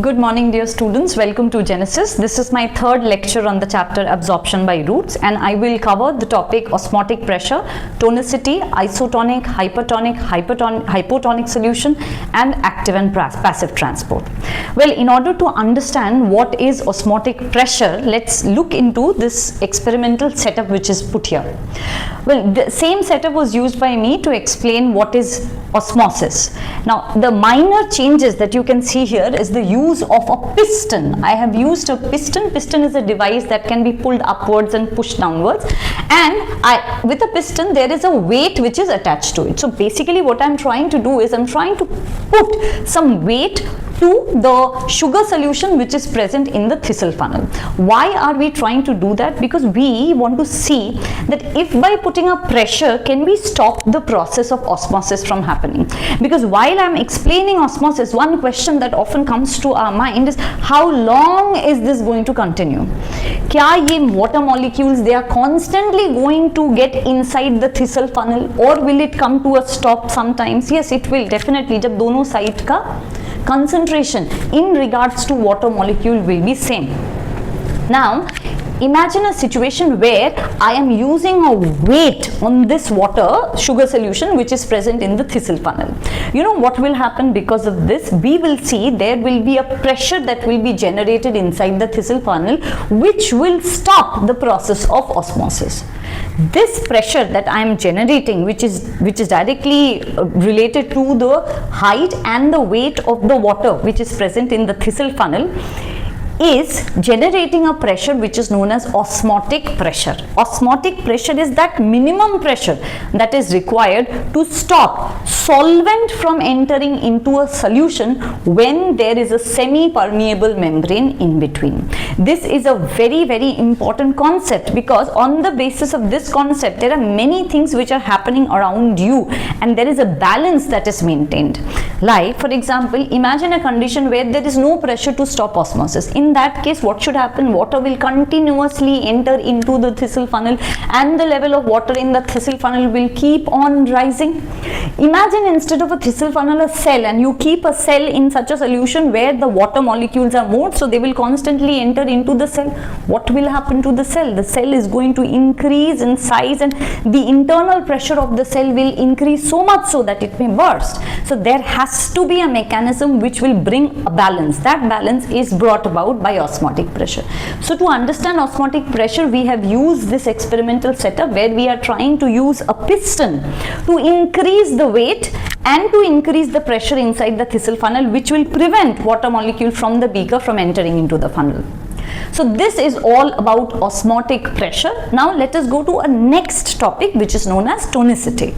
Good morning dear students, welcome to Genesis. This is my third lecture on the chapter Absorption by Roots, and I will cover the topic osmotic pressure, tonicity, isotonic, hypotonic solution and active and passive transport. Well, in order to understand what is osmotic pressure, let's look into this experimental setup which is put here. Well, the same setup was used by me to explain what is osmosis. Now, the minor changes that you can see here is the use of a piston. I have used a piston. Piston is a device that can be pulled upwards and pushed downwards, and with a piston there is a weight which is attached to it. So basically what I am trying to do is I am trying to put some weight to the sugar solution which is present in the thistle funnel. Why are we trying to do that? Because we want to see that if by putting a pressure can we stop the process of osmosis from happening. Because while I am explaining osmosis, one question that often comes to our mind is how long is this going to continue? Kya ye water molecules, they are constantly going to get inside the thistle funnel, or will it come to a stop sometimes? Yes, it will definitely. जब दोनों side का concentration in regards to water molecule will be same. Now imagine a situation where I am using a weight on this water sugar solution which is present in the thistle funnel. You know what will happen because of this? We will see there will be a pressure that will be generated inside the thistle funnel which will stop the process of osmosis. This pressure that I am generating, which is directly related to the height and the weight of the water which is present in the thistle funnel, is generating a pressure which is known as osmotic pressure. Osmotic pressure is that minimum pressure that is required to stop solvent from entering into a solution when there is a semi-permeable membrane in between. This is a very, very important concept, because on the basis of this concept there are many things which are happening around you and there is a balance that is maintained. Like, for example, imagine a condition where there is no pressure to stop osmosis. In that case, what should happen? Water will continuously enter into the thistle funnel and the level of water in the thistle funnel will keep on rising. Imagine instead of a thistle funnel a cell, and you keep a cell in such a solution where the water molecules are more, so they will constantly enter into the cell. What will happen to the cell? The cell is going to increase in size and the internal pressure of the cell will increase so much so that it may burst. So there has to be a mechanism which will bring a balance. That balance is brought about by osmotic pressure. So to understand osmotic pressure, we have used this experimental setup where we are trying to use a piston to increase the weight and to increase the pressure inside the thistle funnel, which will prevent water molecule from the beaker from entering into the funnel. So this is all about osmotic pressure. Now let us go to a next topic which is known as tonicity.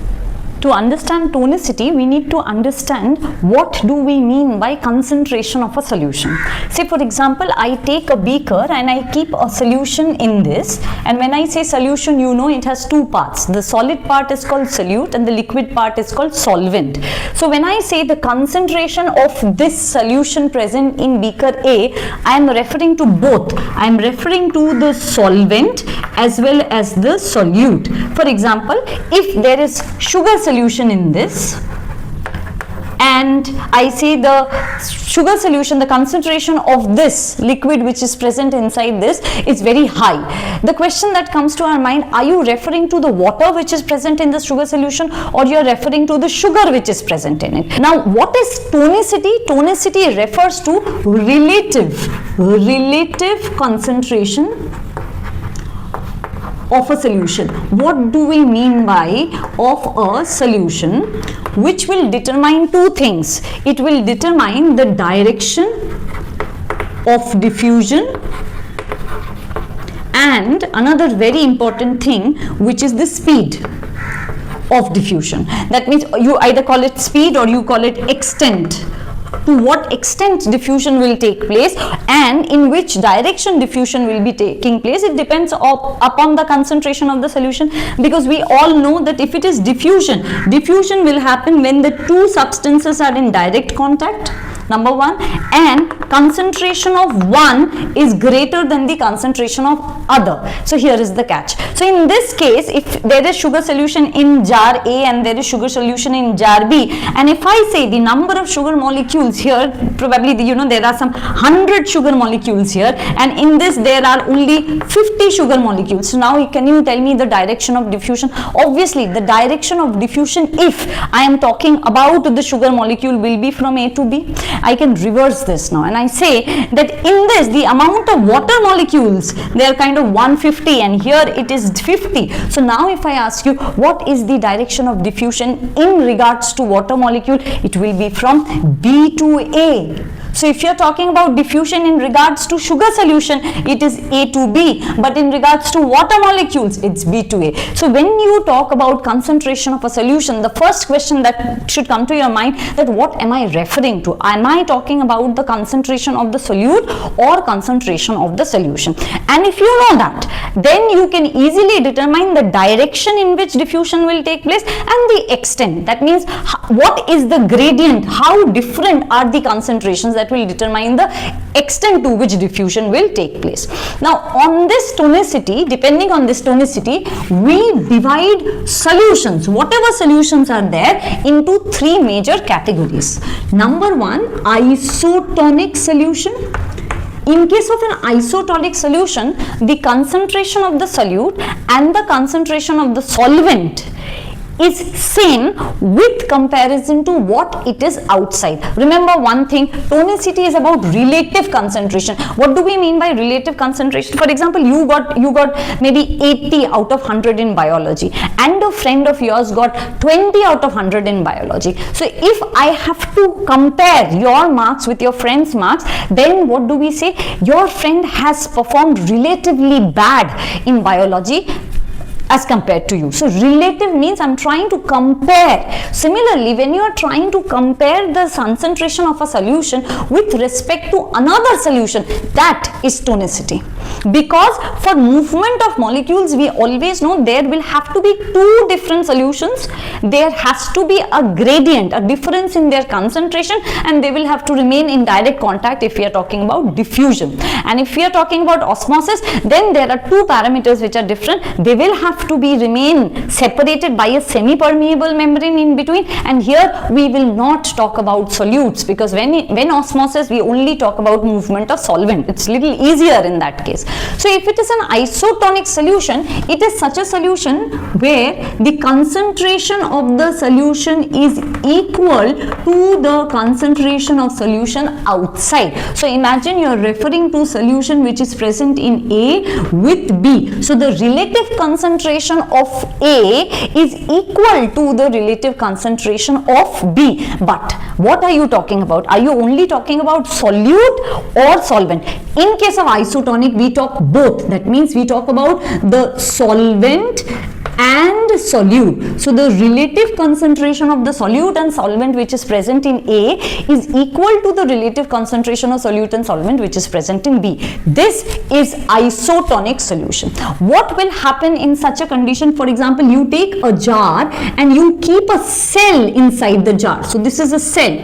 To understand tonicity, we need to understand what do we mean by concentration of a solution. Say for example, I take a beaker and I keep a solution in this, and when I say solution, you know it has two parts. The solid part is called solute and the liquid part is called solvent. So when I say the concentration of this solution present in beaker A, I am referring to both. I am referring to the solvent as well as the solute. For example, if there is sugar solution in this and I say the sugar solution, the concentration of this liquid which is present inside this is very high. The question that comes to our mind, are you referring to the water which is present in the sugar solution, or you are referring to the sugar which is present in it? Now what is tonicity? Tonicity refers to relative concentration of a solution. What do we mean by of a solution? Which will determine two things. It will determine the direction of diffusion and another very important thing, which is the speed of diffusion. That means you either call it speed or you call it extent. To what extent diffusion will take place and in which direction diffusion will be taking place, it depends upon the concentration of the solution, because we all know that if it is diffusion will happen when the two substances are in direct contact. number one, and concentration of one is greater than the concentration of other. So here is the catch. So in this case, if there is sugar solution in jar A and there is sugar solution in jar B, and if I say the number of sugar molecules here, probably there are some 100 sugar molecules here, and in this there are only 50 sugar molecules. So now can you tell me the direction of diffusion? Obviously the direction of diffusion, if I am talking about the sugar molecule, will be from A to B. I can reverse this now and I say that in this the amount of water molecules, they are kind of 150 and here it is 50. So now if I ask you what is the direction of diffusion in regards to water molecule, it will be from B to A. So if you are talking about diffusion in regards to sugar solution, it is A to B, but in regards to water molecules, it's B to A. So when you talk about concentration of a solution, the first question that should come to your mind, that what am I referring to? Am I talking about the concentration of the solute or concentration of the solution? And if you know that, then you can easily determine the direction in which diffusion will take place and the extent. That means what is the gradient, how different are the concentrations, that will determine the extent to which diffusion will take place. Now on this tonicity, depending on this tonicity, we divide solutions, whatever solutions are there, into three major categories. Number one, isotonic solution. In case of an isotonic solution, the concentration of the solute and the concentration of the solvent is same with comparison to what it is outside. Remember one thing, tonicity is about relative concentration. What do we mean by relative concentration? For example, you got maybe 80 out of 100 in biology and a friend of yours got 20 out of 100 in biology. So if I have to compare your marks with your friend's marks, then what do we say? Your friend has performed relatively bad in biology as compared to you. So relative means I'm trying to compare. Similarly, when you are trying to compare the concentration of a solution with respect to another solution, that is tonicity. Because for movement of molecules, we always know there will have to be two different solutions. There has to be a gradient, a difference in their concentration, and they will have to remain in direct contact if we are talking about diffusion. And if we are talking about osmosis, then there are two parameters which are different. They will have to be remain separated by a semi-permeable membrane in between, and here we will not talk about solutes, because when osmosis we only talk about movement of solvent. It's little easier in that case. So if it is an isotonic solution, it is such a solution where the concentration of the solution is equal to the concentration of solution outside. So imagine you are referring to solution which is present in A with B. So the relative concentration of A is equal to the relative concentration of B. But what are you talking about? Are you only talking about solute or solvent? In case of isotonic, we talk both. That means we talk about the solvent and solute. So the relative concentration of the solute and solvent which is present in A is equal to the relative concentration of solute and solvent which is present in B. This is isotonic solution. What will happen in such a condition? For example, you take a jar and you keep a cell inside the jar. So this is a cell,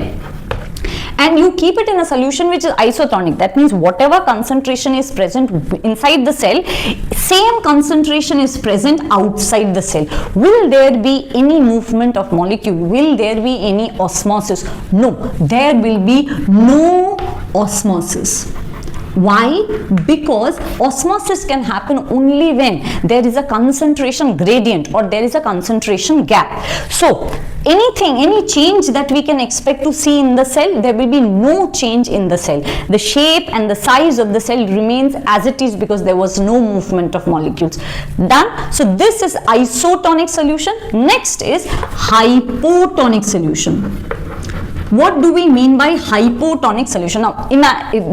and you keep it in a solution which is isotonic. That means whatever concentration is present inside the cell, same concentration is present outside the cell. Will there be any movement of molecule? Will there be any osmosis? No, there will be no osmosis. Why? Because osmosis can happen only when there is a concentration gradient or there is a concentration gap. So any change that we can expect to see in the cell, there will be no change in the cell. The shape and the size of the cell remains as it is because there was no movement of molecules. Done. So this is isotonic solution. Next is hypotonic solution. What do we mean by hypotonic solution? Now,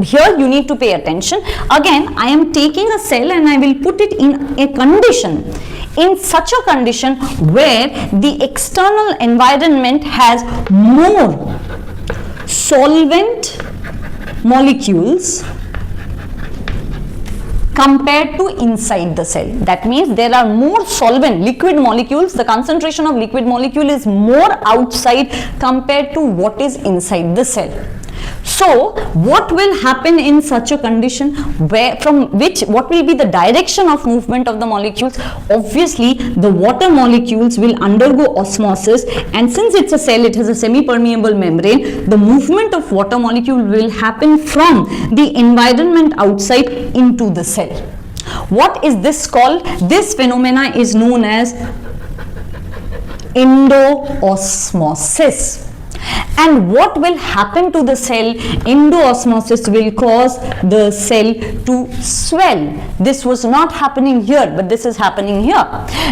here you need to pay attention. Again, I am taking a cell and I will put it in a condition. In such a condition where the external environment has more solvent molecules compared to inside the cell. That means there are more solvent, liquid molecules. The concentration of liquid molecule is more outside compared to what is inside the cell. So what will happen in such a condition, what will be the direction of movement of the molecules? Obviously the water molecules will undergo osmosis, and since it's a cell, it has a semi-permeable membrane, the movement of water molecule will happen from the environment outside into the cell. What is this called? This phenomena is known as endoosmosis. And what will happen to the cell? Endoosmosis will cause the cell to swell. This was not happening here, but this is happening here.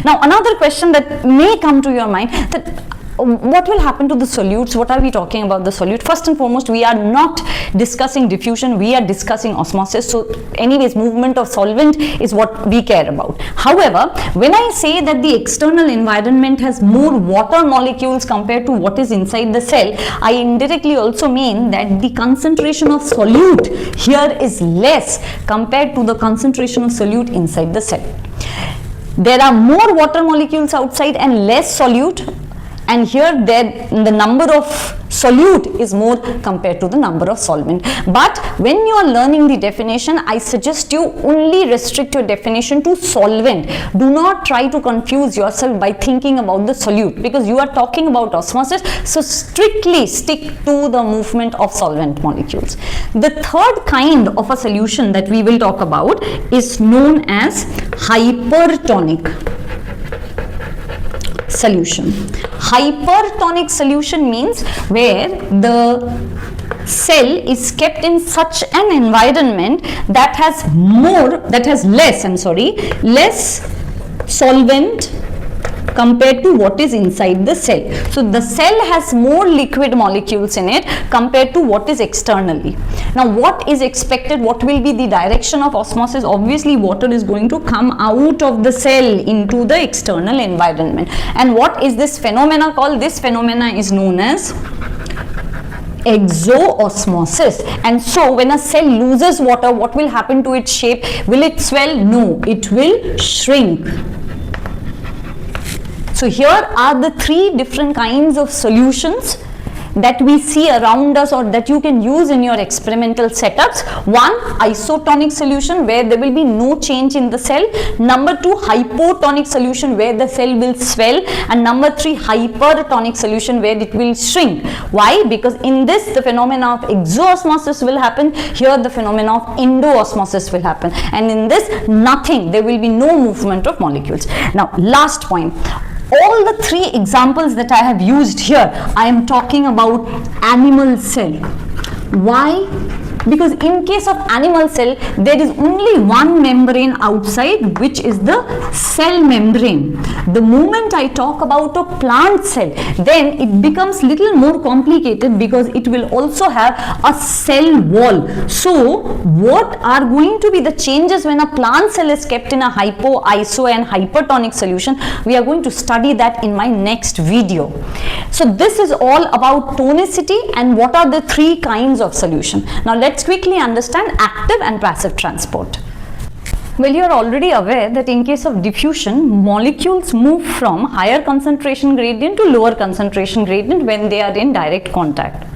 Now another question that may come to your mind, that what will happen to the solutes? What are we talking about the solute? First and foremost, we are not discussing diffusion, we are discussing osmosis. So anyways, movement of solvent is what we care about. However, when I say that the external environment has more water molecules compared to what is inside the cell, I indirectly also mean that the concentration of solute here is less compared to the concentration of solute inside the cell. There are more water molecules outside and less solute, and here the number of solute is more compared to the number of solvent. But when you are learning the definition, I suggest you only restrict your definition to solvent. Do not try to confuse yourself by thinking about the solute, because you are talking about osmosis, so strictly stick to the movement of solvent molecules. The third kind of a solution that we will talk about is known as hypertonic solution. Hypertonic solution means where the cell is kept in such an environment that has less solvent compared to what is inside the cell. So the cell has more liquid molecules in it compared to what is externally. Now what is expected? What will be the direction of osmosis? Obviously water is going to come out of the cell into the external environment. And what is this phenomena called? This phenomena is known as exoosmosis. And so when a cell loses water, what will happen to its shape? Will it swell? No, it will shrink. So here are the three different kinds of solutions that we see around us, or that you can use in your experimental setups. One, isotonic solution, where there will be no change in the cell. Number two, hypotonic solution, where the cell will swell. And number three, hypertonic solution, where it will shrink. Why? Because in this the phenomena of exoosmosis will happen, here the phenomena of endoosmosis will happen, and in this nothing, there will be no movement of molecules. Now last point, all the three examples that I have used here, I am talking about animal cell. Why? Because in case of animal cell, there is only one membrane outside, which is the cell membrane. The moment I talk about a plant cell, then it becomes little more complicated, because it will also have a cell wall. So what are going to be the changes when a plant cell is kept in a hypo, iso and hypertonic solution? We are going to study that in my next video. So this is all about tonicity and what are the three kinds of solution. Now let's quickly understand active and passive transport. Well, you are already aware that in case of diffusion, molecules move from higher concentration gradient to lower concentration gradient when they are in direct contact.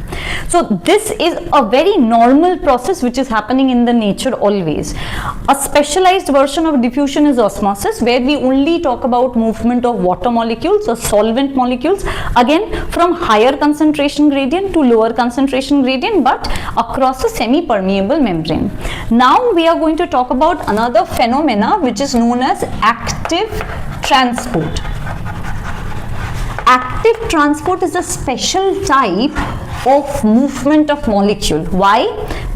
So this is a very normal process which is happening in the nature always. A specialized version of diffusion is osmosis, where we only talk about movement of water molecules or solvent molecules, again from higher concentration gradient to lower concentration gradient, but across a semi-permeable membrane. Now we are going to talk about another phenomena which is known as active transport. Active transport is a special type of movement of molecule. Why?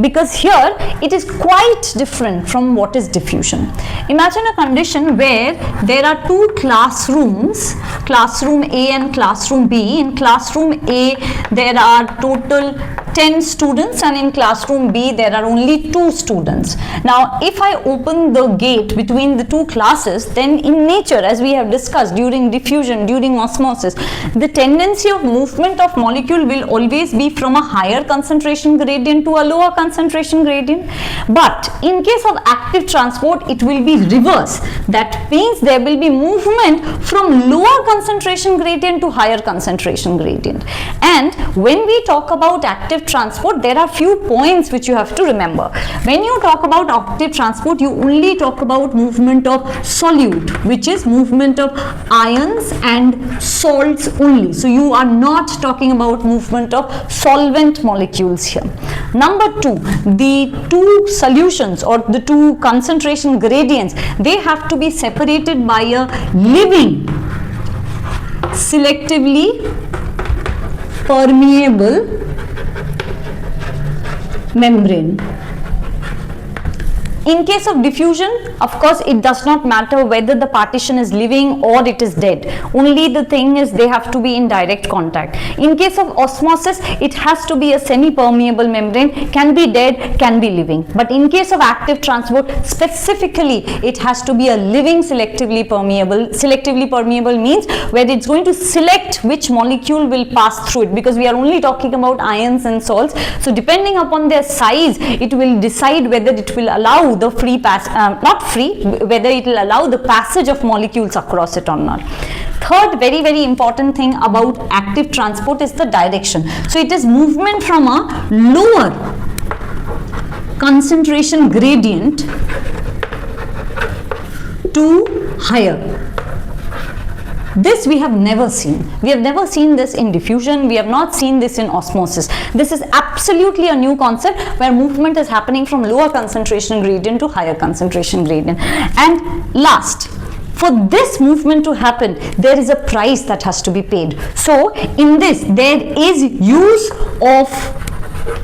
Because here it is quite different from what is diffusion. Imagine a condition where there are two classrooms, classroom A and classroom B. In classroom A there are total 10 students, and in classroom B there are only 2 students. Now if I open the gate between the two classes, then in nature, as we have discussed during diffusion, during osmosis, the tendency of movement of molecule will always be from a higher concentration gradient to a lower concentration gradient. But in case of active transport, it will be reverse. That means there will be movement from lower concentration gradient to higher concentration gradient. And when we talk about active active transport, there are few points which you have to remember. When you talk about active transport, you only talk about movement of solute, which is movement of ions and salts only. So you are not talking about movement of solvent molecules here. Number two, the two solutions or the two concentration gradients, they have to be separated by a living, selectively permeable membrane. In case of diffusion, of course, it does not matter whether the partition is living or it is dead. Only the thing is they have to be in direct contact. In case of osmosis, it has to be a semi-permeable membrane, can be dead, can be living. But in case of active transport, specifically, it has to be a living selectively permeable. Selectively permeable means where it's going to select which molecule will pass through it, because we are only talking about ions and salts. So depending upon their size, it will decide whether it will allow the free pass, whether it will allow the passage of molecules across it or not. Third very important thing about active transport is the direction. So it is movement from a lower concentration gradient to higher. This we have never seen. We have never seen this in diffusion. We have not seen this in osmosis. This is absolutely a new concept where movement is happening from lower concentration gradient to higher concentration gradient. And last, for this movement to happen, there is a price that has to be paid. So in this, there is use of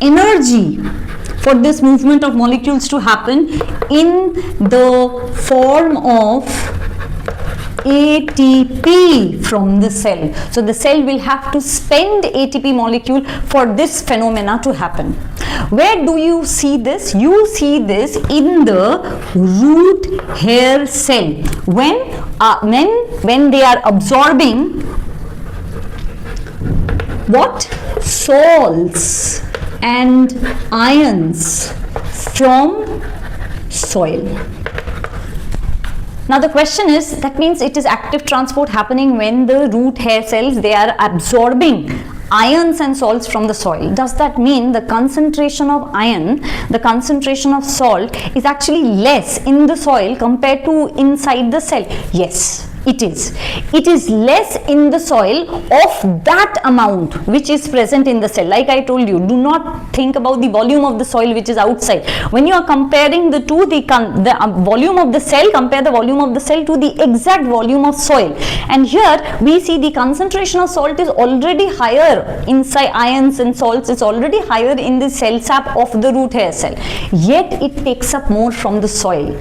energy for this movement of molecules to happen in the form of ATP from the cell. So the cell will have to spend ATP molecule for this phenomena to happen. Where do you see this? You see this in the root hair cell. When they are absorbing what? Salts and ions from soil. Now the question is, that means it is active transport happening when the root hair cells, they are absorbing ions and salts from the soil. Does that mean the concentration of ion, the concentration of salt is actually less in the soil compared to inside the cell? Yes, it is. It is less in the soil of that amount which is present in the cell. Like I told you, do not think about the volume of the soil which is outside. When you are comparing the two, the volume of the cell, compare the volume of the cell to the exact volume of soil. And here we see the concentration of salt is already higher inside ions and salts. It's already higher in the cell sap of the root hair cell. Yet it takes up more from the soil.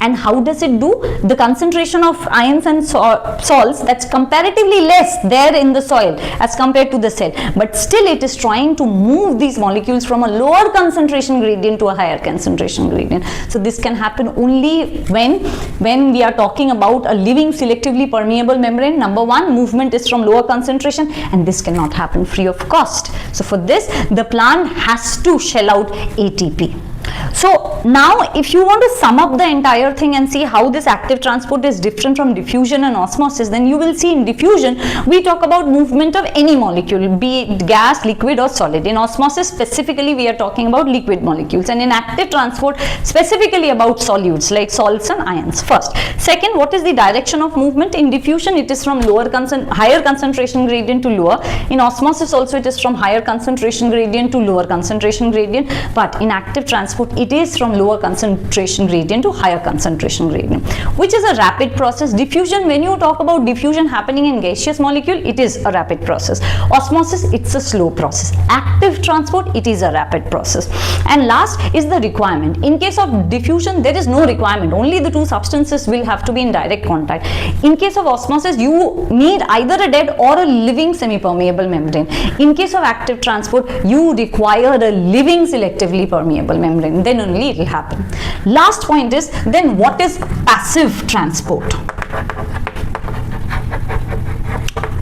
And how does it do? The concentration of ions and salts, that's comparatively less there in the soil as compared to the cell, but still it is trying to move these molecules from a lower concentration gradient to a higher concentration gradient. So this can happen only when we are talking about a living selectively permeable membrane. Number one, movement is from lower concentration, and this cannot happen free of cost. So for this, the plant has to shell out ATP. So now if you want to sum up the entire thing and see how this active transport is different from diffusion and osmosis, then you will see in diffusion we talk about movement of any molecule, be it gas, liquid or solid. In osmosis specifically we are talking about liquid molecules, and in active transport specifically about solutes like salts and ions. First. Second, what is the direction of movement? In diffusion it is from higher concentration gradient to lower. In osmosis also it is from higher concentration gradient to lower concentration gradient, but in active transport it is from lower concentration gradient to higher concentration gradient, which is a rapid process. Diffusion, when you talk about diffusion happening in gaseous molecule, it is a rapid process. Osmosis, it's a slow process. Active transport, it is a rapid process. And last is the requirement. In case of diffusion, there is no requirement. Only the two substances will have to be in direct contact. In case of osmosis, you need either a dead or a living semi-permeable membrane. In case of active transport, you require a living selectively permeable membrane. Then only it will happen. Last point is, then what is passive transport?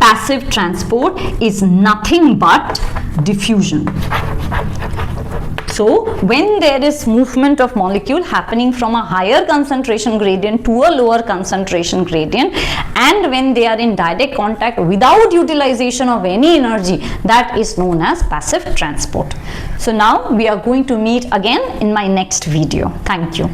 Passive transport is nothing but diffusion. So when there is movement of molecule happening from a higher concentration gradient to a lower concentration gradient, and when they are in direct contact without utilization of any energy, that is known as passive transport. So now we are going to meet again in my next video. Thank you.